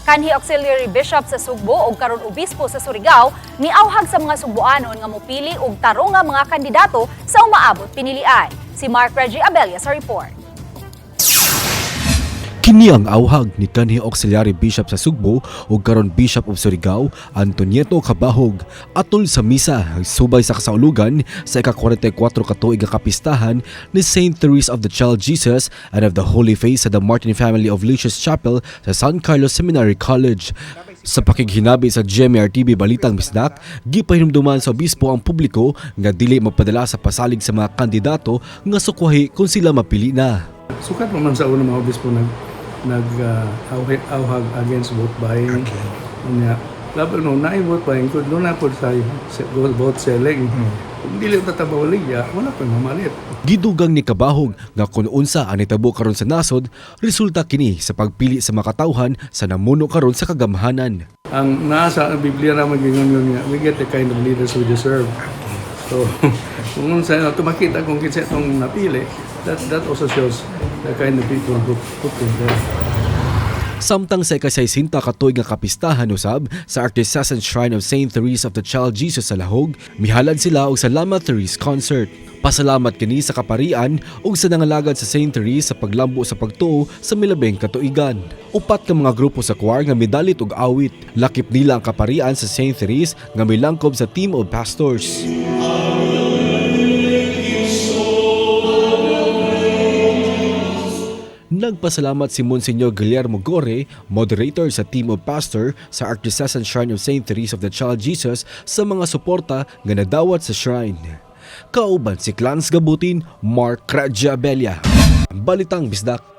Kanhi Auxiliary Bishop sa Sugbo ug karon obispo sa Surigao niawhag sa mga Sugboanon nga mopili og tarong nga mga kandidato sa umaabot piniliay. Si Mark Reggie Abella sa report. Kini ang awhag ni Kanhi Auxiliary Bishop sa Sugbo ug karon Bishop of Surigao, Antonieto Cabajog, atol sa misa subay sa kasaulugan sa ika-44 katuig nga kapistahan ni St. Therese of Child Jesus and of the Holy Face sa the Martin Family of Lucius Chapel sa San Carlos Seminary College. Sa pakighinabi sa GMRTV Balitang Bisdak, gipahinumduman sa obispo ang publiko nga dili magpadala sa pasalig sa mga kandidato nga sukwahi kung sila mapili na. Sukat naman sa unang mga obispo nag-awhag against vote buying. Laban no, na-vote buying ko, doon na po sa vote selling. Kung dili tatabawalig, wala pa mamalit. Gidugang ni Cabajog nga kung unsa ang nitabo karon sa nasod, resulta kini sa pagpili sa makatawhan sa namuno karon sa kagamhanan. Ang nasa Biblia naman gingon nga, we get the kind of leaders we deserve. So, kung unsa makita kung kinsa itong napili, that also shows the kind of people who put in there. Samtang sa ika-60 katuig nga kapistahan usab sa Archdiocesan Shrine of St. Therese of Child Jesus sa Lahug, mihalad sila og Salamat Therese concert. Pasalamat kini sa kaparian ug sa nangalagad sa St. Therese sa paglambo sa pagtuo sa milabing katuigan. Upat ka mga grupo sa choir nga medalit ug awit. Lakip nila ang kaparian sa St. Therese nga milangkob sa team of pastors. Nagpasalamat si Monsignor Guillermo Gore, moderator sa Team of Pastor sa Archdiocesan Shrine of St. Therese of Child Jesus sa mga suporta nga nadawat sa shrine. Kauban si Clans Gabutin, Mark Reggie Abella. Balitang Bisdak.